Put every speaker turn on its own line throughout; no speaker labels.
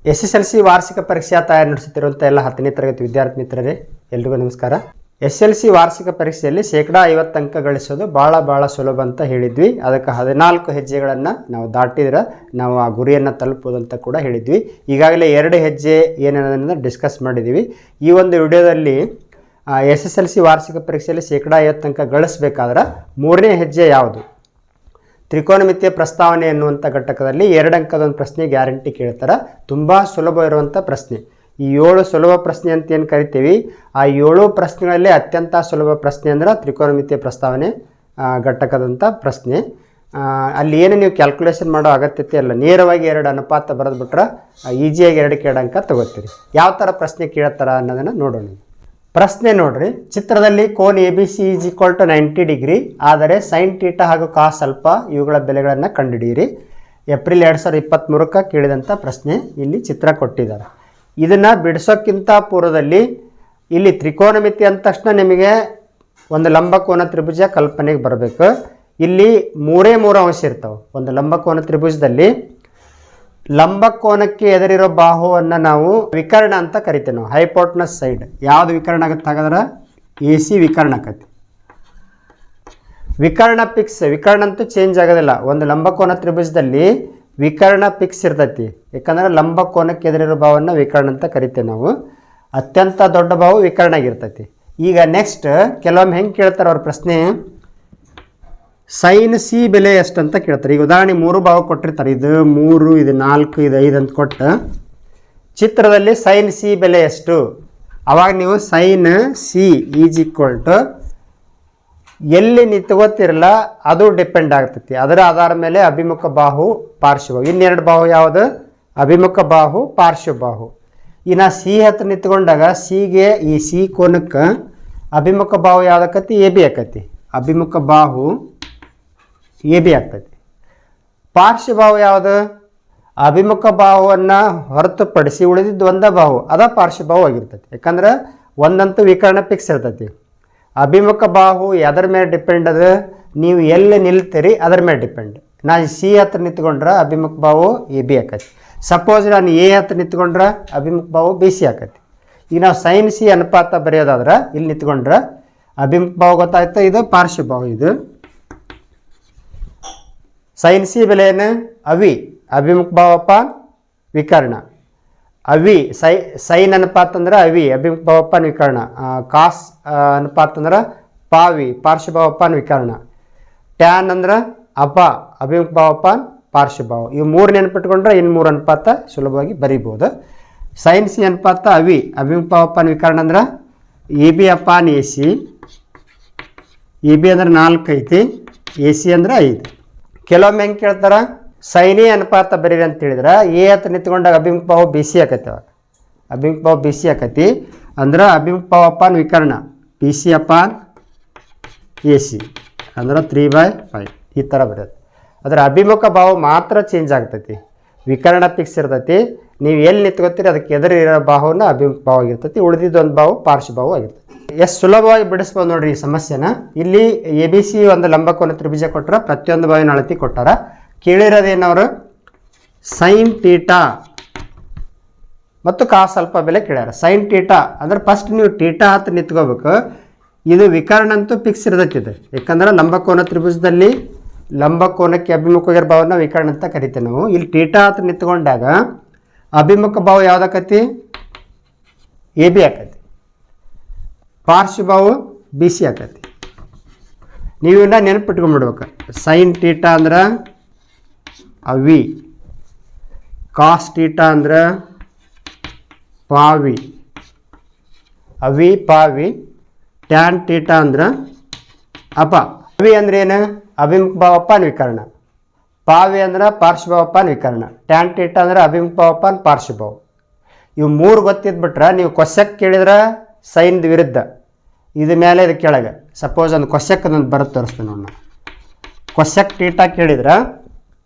SSLC ವಾರ್ಷಿಕ ಪರೀಕ್ಷಾ ತಯಾರಿ ನಡೆಸುತ್ತಿರುವಂಥ ಎಲ್ಲ 10ನೇ ತರಗತಿ ವಿದ್ಯಾರ್ಥಿ ಮಿತ್ರರೇ ಎಲ್ರಿಗೂ ನಮಸ್ಕಾರ. SSLC ವಾರ್ಷಿಕ ಪರೀಕ್ಷೆಯಲ್ಲಿ 50% ಅಂಕ ಗಳಿಸೋದು ಭಾಳ ಸುಲಭ ಅಂತ ಹೇಳಿದ್ವಿ. ಅದಕ್ಕೆ 14 ಹೆಜ್ಜೆಗಳನ್ನು ನಾವು ದಾಟಿದ್ರೆ ನಾವು ಆ ಗುರಿಯನ್ನು ತಲುಪೋದು ಅಂತ ಕೂಡ ಹೇಳಿದ್ವಿ. ಈಗಾಗಲೇ 2 ಹೆಜ್ಜೆ ಏನೇನನ್ನು ಡಿಸ್ಕಸ್ ಮಾಡಿದ್ದೀವಿ. ಈ ಒಂದು ವಿಡಿಯೋದಲ್ಲಿ SSLC ವಾರ್ಷಿಕ ಪರೀಕ್ಷೆಯಲ್ಲಿ 50% ಅಂಕ ಗಳಿಸಬೇಕಾದ್ರೆ 3ನೇ ಹೆಜ್ಜೆ ಯಾವುದು? ತ್ರಿಕೋನಮಿತಿಯ ಪ್ರಸ್ತಾವನೆ ಎನ್ನುವಂಥ ಘಟಕದಲ್ಲಿ 2 ಅಂಕದ ಒಂದು ಪ್ರಶ್ನೆ ಗ್ಯಾರಂಟಿ ಕೇಳ್ತಾರೆ. ತುಂಬ ಸುಲಭ ಇರುವಂಥ ಪ್ರಶ್ನೆ. ಈ 7 ಸುಲಭ ಪ್ರಶ್ನೆ ಅಂತ ಏನು ಕರಿತೀವಿ, ಆ 7 ಪ್ರಶ್ನೆಗಳಲ್ಲಿ ಅತ್ಯಂತ ಸುಲಭ ಪ್ರಶ್ನೆ ಅಂದ್ರೆ ತ್ರಿಕೋನಮಿತಿಯ ಪ್ರಸ್ತಾವನೆ ಘಟಕದಂಥ ಪ್ರಶ್ನೆ. ಅಲ್ಲಿ ಏನು ನೀವು ಕ್ಯಾಲ್ಕುಲೇಷನ್ ಮಾಡೋ ಅಗತ್ಯತೆ ಇಲ್ಲ, ನೇರವಾಗಿ 2 ಅನುಪಾತ ಬರೆದ್ಬಿಟ್ರೆ ಈಸಿಯಾಗಿ 2 ಅಂಕ ತಗೋತೀರಿ. ಯಾವ ಥರ ಪ್ರಶ್ನೆ ಕೇಳ್ತಾರ ಅನ್ನೋದನ್ನು ನೋಡೋಣ. ಪ್ರಶ್ನೆ ನೋಡ್ರಿ, ಚಿತ್ರದಲ್ಲಿ ಕೋನ್ ABC = 90 ಡಿಗ್ರಿ ಆದರೆ ಸೈನ್ ಥೀಟಾ ಹಾಗೂ ಕಾಸ್ ಆಲ್ಫಾ ಇವುಗಳ ಬೆಲೆಗಳನ್ನು ಕಂಡುಹಿಡಿಯಿರಿ. ಏಪ್ರಿಲ್ 2023 ಕೇಳಿದಂಥ ಪ್ರಶ್ನೆ ಇಲ್ಲಿ ಚಿತ್ರ ಕೊಟ್ಟಿದ್ದಾರೆ. ಇದನ್ನು ಬಿಡಿಸೋಕ್ಕಿಂತ ಪೂರ್ವದಲ್ಲಿ ಇಲ್ಲಿ ತ್ರಿಕೋನಮಿತಿ ಅಂದ ತಕ್ಷಣ ನಿಮಗೆ ಒಂದು ಲಂಬಕೋನ ತ್ರಿಭುಜ ಕಲ್ಪನೆಗೆ ಬರಬೇಕು. ಇಲ್ಲಿ 3 ಅಂಶ ಇರ್ತಾವೆ. ಒಂದು ಲಂಬಕೋನ ತ್ರಿಭುಜದಲ್ಲಿ ಲಂಬಕೋನಕ್ಕೆ ಎದುರಿರೋ ಬಾಹುವನ್ನು ನಾವು ವಿಕರ್ಣ ಅಂತ ಕರಿತೇವೆ. ನಾವು ಹೈಪೋಟನಸ್ ಸೈಡ್ ಯಾವುದು ವಿಕರ್ಣ ಆಗುತ್ತೆ ಹಾಗಾದ್ರೆ AC ವಿಕರ್ಣ ಆಕತಿ. ವಿಕರ್ಣ ಫಿಕ್ಸ್, ವಿಕರ್ಣ ಅಂತೂ ಚೇಂಜ್ ಆಗೋದಿಲ್ಲ. ಒಂದು ಲಂಬಕೋನ ತ್ರಿಭುಜದಲ್ಲಿ ವಿಕರ್ಣ ಫಿಕ್ಸ್ ಇರ್ತೈತಿ. ಯಾಕಂದ್ರೆ ಲಂಬಕೋನಕ್ಕೆ ಎದುರಿರೋ ಬಾಹುವನ್ನು ವಿಕರ್ಣ ಅಂತ ಕರಿತೇವೆ ನಾವು. ಅತ್ಯಂತ ದೊಡ್ಡ ಬಾಹು ವಿಕರ್ಣ ಆಗಿರ್ತೈತಿ. ಈಗ ನೆಕ್ಸ್ಟ್ ಕೆಲವೊಮ್ಮೆ ಹೆಂಗೆ ಕೇಳ್ತಾರೆ ಅವ್ರ ಪ್ರಶ್ನೆ, ಸೈನ್ C ಬೆಲೆ ಎಷ್ಟು ಅಂತ ಕೇಳ್ತಾರೆ. ಈಗ ಉದಾಹರಣೆ 3 ಬಾಹು ಕೊಟ್ಟಿರ್ತಾರೆ. ಇದು 3, ಇದು 4, ಇದು 5 ಅಂತ ಕೊಟ್ಟು ಚಿತ್ರದಲ್ಲಿ ಸೈನ್ C ಬೆಲೆ ಎಷ್ಟು? ಅವಾಗ ನೀವು ಸೈನ್ C = ಎಲ್ಲಿ ನೀವು ತಗೋತಿರಲ್ಲ ಅದು ಡಿಪೆಂಡ್ ಆಗ್ತೈತಿ. ಅದರ ಆಧಾರ ಮೇಲೆ ಅಭಿಮುಖ ಬಾಹು, ಪಾರ್ಶ್ವಬಾಹು. ಇನ್ನೆರಡು ಬಾಹು ಯಾವುದು? ಅಭಿಮುಖ ಬಾಹು, ಪಾರ್ಶ್ವಬಾಹು. ಇನ್ನು C ಹತ್ರ ನಿಂತ್ಕೊಂಡಾಗ Cಗೆ ಈ C ಕೋನಕ್ಕೆ ಅಭಿಮುಖ ಬಾಹು ಯಾವುದಕ್ಕತಿ? AB ಆಕತಿ. ಅಭಿಮುಖ ಬಾಹು AB ಆಗ್ತೈತಿ. ಪಾರ್ಶ್ವಬಾಹು ಯಾವುದು? ಅಭಿಮುಖ ಬಾಹುವನ್ನು ಹೊರತುಪಡಿಸಿ ಉಳಿದಿದ್ದು ಒಂದೇ ಬಾಹು, ಅದ ಪಾರ್ಶ್ವಬಾಹು ಆಗಿರ್ತೈತಿ. ಯಾಕಂದ್ರೆ ಒಂದಂತೂ ವಿಕರ್ಣ ಫಿಕ್ಸ್ ಇರ್ತೈತಿ. ಅಭಿಮುಖ ಬಾಹು ಎದರ ಮೇಲೆ ಡಿಪೆಂಡ್ ಅದ? ನೀವು ಎಲ್ಲಿ ನಿಲ್ತೀರಿ ಅದರ ಮೇಲೆ ಡಿಪೆಂಡ್. ನಾನು C ಹತ್ರ ನಿಂತ್ಕೊಂಡ್ರೆ ಅಭಿಮುಖ ಬಾಹು AB ಆಕತಿ. ಸಪೋಸ್ ನಾನು A ಹತ್ರ ನಿಂತ್ಕೊಂಡ್ರೆ ಅಭಿಮುಖ ಬಾಹು BC ಆಕತಿ. ಈಗ ನಾವು ಸೈನ್ C ಅನುಪಾತ ಬರೆಯೋದಾದ್ರೆ ಇಲ್ಲಿ ನಿಂತ್ಕೊಂಡ್ರೆ ಅಭಿಮುಖ ಬಾಹು ಗೊತ್ತಾಯ್ತು, ಇದು ಪಾರ್ಶ್ವಬಾಹು. ಇದು ಸೈನ್ C ಬೆಲೆ ಏನು? ಅವಿ. ಅಭಿಮುಖ ಬಾಹು ವಿಕರ್ಣ. ಅವಿ ಸೈನ್ ಅನುಪಾತ ಅಂದ್ರೆ ಅವಿ, ಅಭಿಮುಖ ಬಾಹು ವಿಕರ್ಣ. ಕಾಸ್ ಅನುಪಾತ ಅಂದ್ರೆ ಪಾವಿ, ಪಾರ್ಶ್ವಬಾಹು ವಿಕರ್ಣ. ಟ್ಯಾನ್ ಅಂದ್ರೆ ಅಭಿಮುಖ ಬಾಹು ಪಾರ್ಶ್ವಬಾಹು. ಇವು 3 ನೆನಪಿಟ್ಕೊಂಡ್ರೆ ಇನ್ನು 3 ಅನುಪಾತ ಸುಲಭವಾಗಿ ಬರೀಬೋದು. ಸೈನ್ C ಅನುಪಾತ ಅವಿ, ಅಭಿಮುಖ ಬಾಹು ವಿಕರ್ಣ ಅಂದ್ರೆ AB AC. AB ಅಂದ್ರೆ 4 ಐತಿ, AC ಅಂದ್ರೆ 5. ಕೆಲವೊಮ್ಮೆ ಹೆಂಗೆ ಕೇಳ್ತಾರೆ, ಸೈನಿ ಅನುಪಾತ ಬರೀರಿ ಅಂತ ಹೇಳಿದ್ರೆ A ಹತ್ರ ನಿಂತ್ಕೊಂಡಾಗ ಅಭಿಮುಖ ಬಾಹು BC ಆಕತಿ. ಅವಾಗ ಅಭಿಮುಖ ಬಾಹು BC ಆಕತಿ ಅಂದ್ರೆ ಅಭಿಮುಖ ಬಾಹು ವಿಕರ್ಣ BC AC ಅಂದ್ರೆ 3/5 ಈ ಥರ ಬರುತ್ತೆ. ಅದರ ಅಭಿಮುಖ ಬಾಹು ಮಾತ್ರ ಚೇಂಜ್ ಆಗ್ತೈತಿ, ವಿಕರ್ಣ ಫಿಕ್ಸ್ ಇರ್ತೈತಿ. ನೀವು ಎಲ್ಲಿ ನಿಂತ್ಕೋತೀರಿ ಅದಕ್ಕೆ ಎದುರಿರೋ ಬಾಹುನ ಅಭಿಮುಖ ಬಾಹು ಆಗಿರ್ತೈತಿ, ಉಳಿದಿದ್ದು ಒಂದು ಬಾಹು ಪಾರ್ಶ್ವಬಾಹು ಆಗಿರ್ತೈತಿ. ಎಷ್ಟು ಸುಲಭವಾಗಿ ಬಿಡಿಸ್ಬೋದು ನೋಡ್ರಿ ಈ ಸಮಸ್ಯೆನ. ಇಲ್ಲಿ ABC ಒಂದು ಲಂಬಕೋನ ತ್ರಿಭುಜ ಕೊಟ್ಟರೆ ಪ್ರತಿಯೊಂದು ಬಾವಿನ ಅಳತಿ ಕೊಟ್ಟಾರ. ಕೇಳಿರೋದೇನವರು ಸೈನ್ ಥೀಟಾ ಮತ್ತು ಕಾಸ್ ಆಲ್ಫಾ ಬೆಲೆ ಕೇಳ್ಯಾರ. ಸೈನ್ ಥೀಟಾ ಅಂದ್ರೆ ಫಸ್ಟ್ ನೀವು ಥೀಟಾ ಹತ್ರ ನಿಂತ್ಕೋಬೇಕು. ಇದು ವಿಕರ್ಣ ಅಂತೂ ಫಿಕ್ಸ್ ಇರ್ತೈತಿ. ಇದು ಯಾಕಂದ್ರೆ ಲಂಬಕೋನ ತ್ರಿಭುಜದಲ್ಲಿ ಲಂಬಕೋನಕ್ಕೆ ಅಭಿಮುಖ ಬಾಹುನ ವಿಕರ್ಣ ಅಂತ ಕರಿತೇವೆ ನಾವು. ಇಲ್ಲಿ ಥೀಟಾ ಹತ್ರ ನಿಂತ್ಕೊಂಡಾಗ ಅಭಿಮುಖ ಬಾಹು ಯಾವುದಕ್ಕತಿ? AB ಆಕತಿ. ಪಾರ್ಶ್ವಬಾಹು BC ಆಕತಿ. ನೀವು ಇವನ್ನ ನೆನಪಿಟ್ಕೊಂಡ್ಬಿಡ್ಬೇಕು. ಸೈನ್ ಥೀಟಾ ಅಂದ್ರೆ ಅವಿ, ಕಾಸ್ ಥೀಟಾ ಅಂದ್ರೆ ಪಾವಿ, ಅವಿ ಪಾವಿ. ಟ್ಯಾನ್ ಥೀಟಾ ಅಂದ್ರೆ ಅವಿ ಅಂದ್ರೆ ಏನು? ಅಭಿಮುಖ ಬಾಹು ವಿಕರ್ಣ. ಪಾವಿ ಅಂದ್ರೆ ಪಾರ್ಶ್ವಬಾಹು ವಿಕರ್ಣ. ಟ್ಯಾನ್ ಥೀಟಾ ಅಂದ್ರೆ ಅಭಿಮುಖ ಬಾಹು ಪಾರ್ಶ್ವಬಾಹು. ಇವು 3 ಗೊತ್ತಿದ್ಬಿಟ್ರೆ ನೀವು ಕ್ವಶಕ್ ಕೇಳಿದ್ರೆ ಸೈನ್ದು ವಿರುದ್ಧ, ಇದು ಮೇಲೆ ಇದು ಕೆಳಗೆ. ಸಪೋಸ್ ಒಂದು ಕ್ವಶಕ್ ಅದೊಂದು ಬರುತ್ತೆ, ತೋರಿಸ್ತೀನಿ ನೋಡೋಣ. ಕ್ವಶಕ್ ಥೀಟಾ ಕೇಳಿದ್ರೆ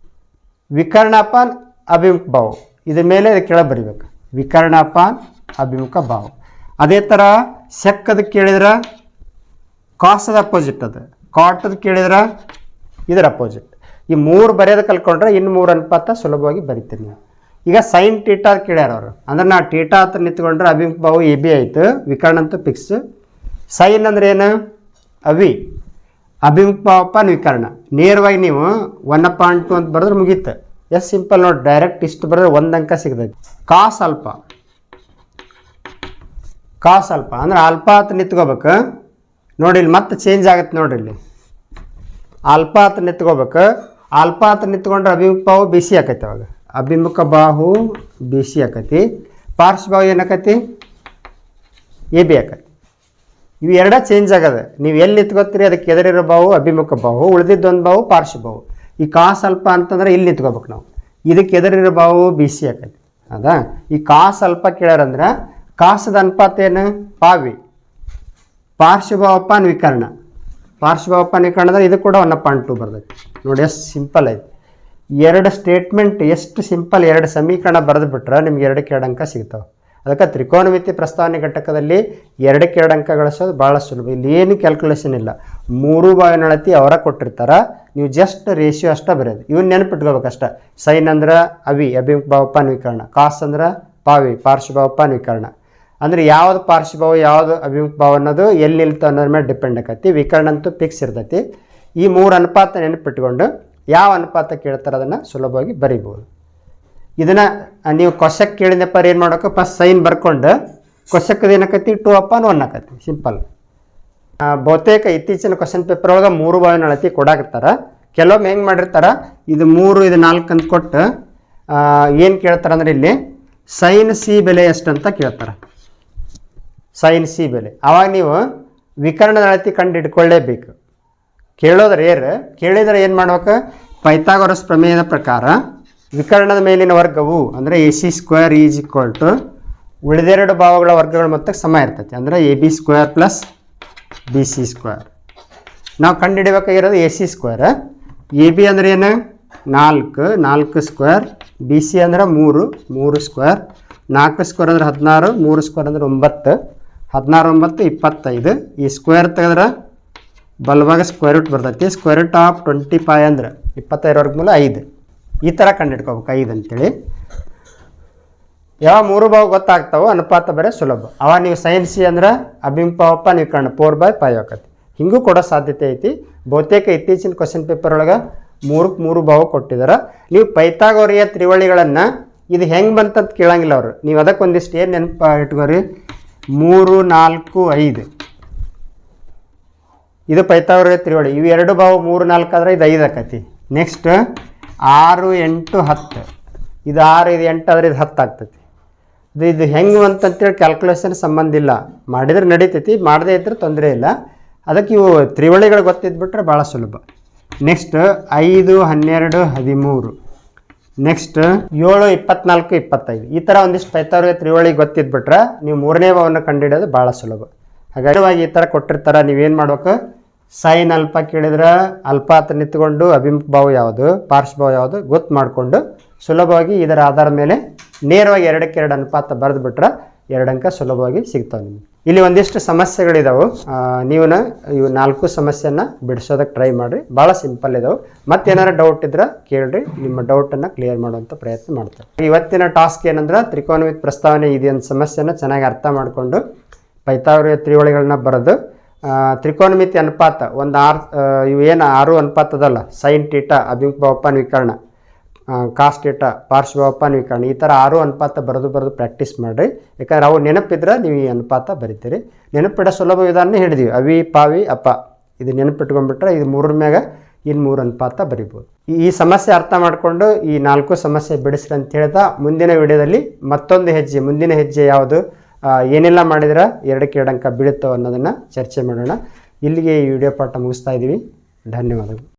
ವಿಕರ್ಣ ಅಭಿಮುಖ ಬಾಹು, ಇದ್ರ ಮೇಲೆ ಇದು ಕೆಳಗೆ ಬರಿಬೇಕು, ವಿಕರ್ಣ ಅಭಿಮುಖ ಬಾಹು. ಅದೇ ಥರ ಸೆಕ್ಕದ ಕೇಳಿದ್ರೆ ಕಾಸದ ಅಪೋಸಿಟ್, ಅದು ಕಾಟದ ಕೇಳಿದ್ರೆ ಇದರ ಅಪೋಸಿಟ್. ಈ 3 ಬರೆಯೋದು ಕಲ್ಕೊಂಡ್ರೆ ಇನ್ನು 3 ಅನುಪಾತ ಸುಲಭವಾಗಿ ಬರಿತೀನಿ. ಈಗ ಸೈನ್ ಟೀಟಾ ಕೇಳ್ಯಾರ ಅವರು, ಅಂದ್ರೆ ನಾ ಟೀಟಾ ಹತ್ರ ನಿಂತ್ಕೊಂಡ್ರೆ ಅಭಿಮುಖ ಬಾಹು ಎ ಬಿ ಆಯಿತು, ವಿಕರ್ಣ ಅಂತೂ ಫಿಕ್ಸ್. ಸೈನ್ ಅಂದ್ರೆ ಏನು? ಅಭಿಮುಖ ಬಾಹು ವಿಕರ್ಣ. ನೇರವಾಗಿ ನೀವು 1/2 ಅಂತ ಬರೆದ್ರೆ ಮುಗೀತು. ಎಷ್ಟು ಸಿಂಪಲ್ ನೋಡಿ, ಡೈರೆಕ್ಟ್ ಇಷ್ಟು ಬರೆದ್ರೆ 1 ಅಂಕ ಸಿಗ್ತೈತಿ. ಕಾಸ್ ಅಲ್ಫಾ ಅಂದ್ರೆ ಆಲ್ಫಾ ಹತ್ರ ನಿಂತ್ಕೋಬೇಕು ನೋಡಿ. ಇಲ್ಲಿ ಮತ್ತೆ ಚೇಂಜ್ ಆಗುತ್ತೆ ನೋಡ್ರಿ, ಇಲ್ಲಿ ಆಲ್ಫಾ ಹತ್ರ ನಿಂತ್ಕೋಬೇಕು. ಆಲ್ಫಾ ಹತ್ರ ನಿಂತ್ಕೊಂಡ್ರೆ ಅಭಿಮುಖ ಬಾಹು ಬಿ ಸಿ ಆಕೈತಿ. ಅವಾಗ ಅಭಿಮುಖ ಬಾಹು ಬಿ ಸಿ ಆಕೈತಿ, ಪಾರ್ಶ್ವ ಬಾಹು ಏನಾಕೈತಿ? ಎ ಬಿ ಆಕೈತಿ. ಇವು ಎರಡ ಚೇಂಜ್ ಆಗದ. ನೀವು ಎಲ್ಲಿ ನಿಂತ್ಕೋತೀರಿ ಅದಕ್ಕೆ ಎದುರಿರೋ ಬಾಹು ಅಭಿಮುಖ ಬಾಹು, ಉಳಿದಿದ್ದೊಂದು ಬಾಹು ಪಾರ್ಶ್ವ ಬಾಹು. ಈ ಕಾಸ್ ಅಲ್ಪ ಅಂತಂದ್ರೆ ಇಲ್ಲಿ ನಿಂತ್ಕೋಬೇಕು ನಾವು, ಇದಕ್ಕೆ ಎದುರಿರೋ ಬಾಹು ಬಿ ಸಿ ಆಕೈತಿ. ಹೌದಾ? ಈ ಕಾಸ್ ಅಲ್ಪ ಕೇಳ್ಯಾರಂದ್ರೆ ಕಾಸದ ಅನುಪಾತ ಏನು? ಪಾವಿ. ಪಾರ್ಶ್ವಭಾವಪಾನ್ ವಿಕರ್ಣ. ಪಾರ್ಶ್ವಭಾವಪಾನ್ ವಿಕರ್ಣ ಅಂದ್ರೆ ಇದು ಕೂಡ 1/2 ಬರ್ತೈತಿ ನೋಡಿ. ಎಷ್ಟು ಸಿಂಪಲ್ ಐತಿ. ಎರಡು ಸ್ಟೇಟ್ಮೆಂಟ್ ಎಷ್ಟು ಸಿಂಪಲ್, ಎರಡು ಸಮೀಕರಣ ಬರೆದು ಬಿಟ್ರೆ ನಿಮ್ಗೆ 2ಕ್ಕೆ 2 ಅಂಕ ಸಿಗ್ತಾವೆ. ಅದಕ್ಕೆ ತ್ರಿಕೋನಮಿತಿ ಪ್ರಸ್ತಾವನೆ ಘಟಕದಲ್ಲಿ 2ಕ್ಕೆ 2 ಅಂಕ ಗಳಿಸೋದು ಭಾಳ ಸುಲಭ. ಇಲ್ಲಿ ಏನು ಕ್ಯಾಲ್ಕುಲೇಷನ್ ಇಲ್ಲ. 3 ಬಾವಿನ ಅಳತಿ ಅವರ ಕೊಟ್ಟಿರ್ತಾರೆ, ನೀವು ಜಸ್ಟ್ ರೇಷಿಯೋ ಅಷ್ಟೇ ಬರೆಯೋದು. ಇವನ್ನ ನೆನಪಿಟ್ಕೋಬೇಕಷ್ಟ. ಸೈನ್ ಅಂದ್ರೆ ಅಭಿಮುಖ ಬಾಹುಪಾನ್ ವಿಕರ್ಣ, ಕಾಸ್ ಅಂದ್ರೆ ಪಾವಿ ಪಾರ್ಶ್ವಭಾವಪಾನ್ ವಿಕರ್ಣ. ಅಂದರೆ ಯಾವ್ದು ಪಾರ್ಶ್ವಭಾವ ಯಾವುದು ಅಭಿಮುಖ ಭಾವ ಅನ್ನೋದು ಎಲ್ಲಿ ನಿಲ್ತು ಅನ್ನೋದ್ರ ಮೇಲೆ ಡಿಪೆಂಡ್ ಆಕೈತಿ. ವಿಕರ್ಣ ಅಂತೂ ಫಿಕ್ಸ್ ಇರ್ತೈತಿ. ಈ 3 ಅನುಪಾತ ನೆನಪಿಟ್ಕೊಂಡು ಯಾವ ಅನುಪಾತ ಕೇಳ್ತಾರೆ ಅದನ್ನು ಸುಲಭವಾಗಿ ಬರಿಬೋದು. ಇದನ್ನು ನೀವು ಕೊಶಕ್ಕೆ ಕೇಳಿದಪ್ಪ ಏನು ಮಾಡೋಕೆ, ಫಸ್ಟ್ ಸೈನ್ ಬರ್ಕೊಂಡು ಕೊಶಕ್ಕದ ಏನಾಕೈತಿ 2/1 ಆಕೈತಿ. ಸಿಂಪಲ್. ಬಹುತೇಕ ಇತ್ತೀಚಿನ ಕ್ವಶನ್ ಪೇಪರ್ ಒಳಗೆ 3 ಬಾವಿನ ಅಳತಿ ಕೊಡಾಕತ್ತಾರ. ಕೆಲವೊಮ್ಮೆ ಹೆಂಗೆ ಮಾಡಿರ್ತಾರೆ, ಇದು 3 ಇದು 4 ಅಂತ ಕೊಟ್ಟು ಏನು ಕೇಳ್ತಾರೆ ಅಂದ್ರೆ ಇಲ್ಲಿ ಸೈನ್ ಸಿ ಬೆಲೆ ಎಷ್ಟು ಅಂತ ಕೇಳ್ತಾರೆ. ಸೈನ್ ಸಿ ಬೆಲೆ. ಆವಾಗ ನೀವು ವಿಕರ್ಣದ ಅಳತಿ ಕಂಡು ಹಿಡ್ಕೊಳ್ಳೇಬೇಕು. ಕೇಳಿದ್ರೆ ಏನು ಮಾಡ್ಬೇಕು, ಪೈಥಾಗೊರಸ್ ಪ್ರಮೇಯದ ಪ್ರಕಾರ ವಿಕರ್ಣದ ಮೇಲಿನ ವರ್ಗವು ಅಂದರೆ AC² ಈಸ್ ಈಕ್ವಲ್ ಟು ಉಳಿದೆರಡು ಭಾವಗಳ ವರ್ಗಗಳ ಮೊತ್ತಕ್ಕೆ ಸಮ ಇರ್ತೈತಿ. ಅಂದರೆ AB² ಪ್ಲಸ್ BC². ನಾವು ಕಂಡು ಹಿಡಿಬೇಕಾಗಿರೋದು AC². AB ಅಂದ್ರೆ ಏನು? 4 BC ಅಂದ್ರೆ 3 4² ಅಂದ್ರೆ 16, 3² ಅಂದ್ರೆ 9, 16 9 25. ಈ ಸ್ಕ್ವೇರ್ ತೆಗೆದ್ರೆ ಬಲಭಾಗ ಸ್ಕ್ವೇರ್ ರೂಟ್ ಬರ್ತೈತಿ. ಸ್ಕ್ವೇರ್ ರೂಟ್ ಆಫ್ 25 ಅಂದ್ರೆ 25 ವರ್ಗಮೂಲ 5. ಈ ಥರ ಕಂಡುಹಿಡ್ಕೋಬೇಕು 5 ಅಂತೇಳಿ. ಯಾವ 3 ಭಾವ ಗೊತ್ತಾಗ್ತಾವೋ ಅನುಪಾತ ಬರೀ ಸುಲಭ. ಅವಾಗ ನೀವು ಸೈನ್ ಸಿ ಅಂದ್ರೆ ಅಭಿಮುಖ ಬಾಹುಪಾನ್ ವಿಕರ್ಣ 4/5 ಆಕತಿ. ಹಿಂಗೂ ಕೊಡೋ ಸಾಧ್ಯತೆ ಐತಿ. ಬಹುತೇಕ ಇತ್ತೀಚಿನ ಕ್ವಶನ್ ಪೇಪರ್ ಒಳಗೆ 3 ಭಾವ ಕೊಟ್ಟಿದ್ದಾರೆ. ನೀವು ಪೈಥಾಗೋರಿಯ ತ್ರಿವಳಿಗಳನ್ನು ಇದು ಹೆಂಗೆ ಬಂತಂತ ಕೇಳಂಗಿಲ್ಲ ಅವರು. ನೀವು ಅದಕ್ಕೆ ಒಂದಿಷ್ಟು ಏನು ನೆನಪು ಇಟ್ಕೋರಿ, 3 4 5 ಇದು ಪೈಥಾಗೋರಿಯ ತ್ರಿವಳಿ. ಇವು 2 ಭಾವ 3 4 ಆದರೆ ಇದು 5 ಆಕತಿ. ನೆಕ್ಸ್ಟ್ 6 8 10, ಇದು 6 ಇದು 8 ಆದರೆ ಇದು 10 ಆಗ್ತೈತಿ. ಇದು ಹೆಂಗೆ ಅಂತಂತೇಳಿ ಕ್ಯಾಲ್ಕುಲೇಷನ್ ಸಂಬಂಧ ಇಲ್ಲ. ಮಾಡಿದ್ರೆ ನಡೀತೈತಿ, ಮಾಡದೇ ಇದ್ರೆ ತೊಂದರೆ ಇಲ್ಲ. ಅದಕ್ಕೆ ಇವು ತ್ರಿವಳಿಗಳು ಗೊತ್ತಿದ್ಬಿಟ್ರೆ ಭಾಳ ಸುಲಭ. Next 5 12 13, next 7 24 25. ಈ ಥರ ಒಂದಿಷ್ಟು ಪೈಥಾಗೋರಿಯ ತ್ರಿವಳಿ ಗೊತ್ತಿದ್ಬಿಟ್ರೆ ನೀವು 3ನೇ ಭಾವವನ್ನು ಕಂಡುಹಿಡಿಯೋದು ಭಾಳ ಸುಲಭ. ಹಾಗಾಗಿ ಈ ಥರ ಕೊಟ್ಟಿರ್ತಾರೆ. ನೀವೇನು ಮಾಡ್ಬೇಕು, ಸೈನ್ ಅಲ್ಪ ಕೇಳಿದ್ರೆ ಅಲ್ಪಾ ಹತ್ರ ನಿಂತ್ಕೊಂಡು ಅಭಿಮುಖ ಭಾವ ಯಾವುದು ಪಾರ್ಶ್ವಭಾವ ಯಾವುದು ಗೊತ್ತು ಮಾಡಿಕೊಂಡು ಸುಲಭವಾಗಿ ಇದರ ಆಧಾರದ ಮೇಲೆ ನೇರವಾಗಿ 2ಕ್ಕೆ 2 ಅನುಪಾತ ಬರೆದು ಬಿಟ್ರೆ 2 ಅಂಕ ಸುಲಭವಾಗಿ ಸಿಗ್ತಾವೆ ನಿಮಗೆ. ಇಲ್ಲಿ ಒಂದಿಷ್ಟು ಸಮಸ್ಯೆಗಳಿದಾವೆ. ಇವು 4 ಸಮಸ್ಯೆಯನ್ನು ಬಿಡಿಸೋದಕ್ಕೆ ಟ್ರೈ ಮಾಡಿರಿ. ಭಾಳ ಸಿಂಪಲ್ ಇದಾವೆ. ಮತ್ತೇನಾರು ಡೌಟ್ ಇದ್ರೆ ಕೇಳ್ರಿ, ನಿಮ್ಮ ಡೌಟನ್ನು ಕ್ಲಿಯರ್ ಮಾಡುವಂಥ ಪ್ರಯತ್ನ ಮಾಡ್ತಾರೆ. ಇವತ್ತಿನ ಟಾಸ್ಕ್ ಏನಂದ್ರೆ ತ್ರಿಕೋನಮಿತಿ ಪ್ರಸ್ತಾವನೆ ಇದೆಯಂತ ಸಮಸ್ಯೆನ ಚೆನ್ನಾಗಿ ಅರ್ಥ ಮಾಡಿಕೊಂಡು ಪೈಥಾಗೋರಿಯ ತ್ರಿವಳಿಗಳನ್ನ ಬರೆದು ತ್ರಿಕೋನಮಿತಿ ಅನುಪಾತ ಒಂದು 6 ಇವು ಏನು 6 ಅನುಪಾತ ಅದಲ್ಲ, ಸೈನ್ ಟೀಟಾ ಅಭಿಮುಖ ಬಾಹುಪಾನ್ ವಿಕರ್ಣ, ಕಾಸ್ ಟೀಟಾ ಪಾರ್ಶ್ವಭಾವಪಾನ್ ವಿಕರ್ಣ, ಈ ಥರ 6 ಅನುಪಾತ ಬರೆದು ಪ್ರಾಕ್ಟೀಸ್ ಮಾಡಿರಿ. ಯಾಕಂದ್ರೆ ಅವು ನೆನಪಿದ್ರೆ ನೀವು ಈ ಅನುಪಾತ ಬರಿತೀರಿ. ನೆನಪಿಡೋ ಸುಲಭ ವಿಧಾನ ಹೇಳಿದೀವಿ, ಅವಿ ಪಾವಿ ಅಪ. ಇದು ನೆನಪಿಟ್ಕೊಂಡ್ಬಿಟ್ರೆ ಇದು 3 ಮ್ಯಾಗ ಇನ್ನು 3 ಅನುಪಾತ ಬರಿಬೋದು. ಈ ಸಮಸ್ಯೆ ಅರ್ಥ ಮಾಡಿಕೊಂಡು ಈ 4 ಸಮಸ್ಯೆ ಬಿಡಿಸ್ರಿ ಅಂತ ಹೇಳ್ತಾ ಮುಂದಿನ ವಿಡಿಯೋದಲ್ಲಿ ಮತ್ತೊಂದು ಹೆಜ್ಜೆ, ಮುಂದಿನ ಹೆಜ್ಜೆ ಯಾವುದು, ಏನೆಲ್ಲ ಮಾಡಿದ್ರೆ 2ಕ್ಕೆ 2 ಅಂಕ ಬೀಳುತ್ತೋ ಅನ್ನೋದನ್ನು ಚರ್ಚೆ ಮಾಡೋಣ. ಇಲ್ಲಿಗೆ ಈ ವಿಡಿಯೋ ಪಾಠ ಮುಗಿಸ್ತಾ ಇದ್ದೀವಿ. ಧನ್ಯವಾದಗಳು.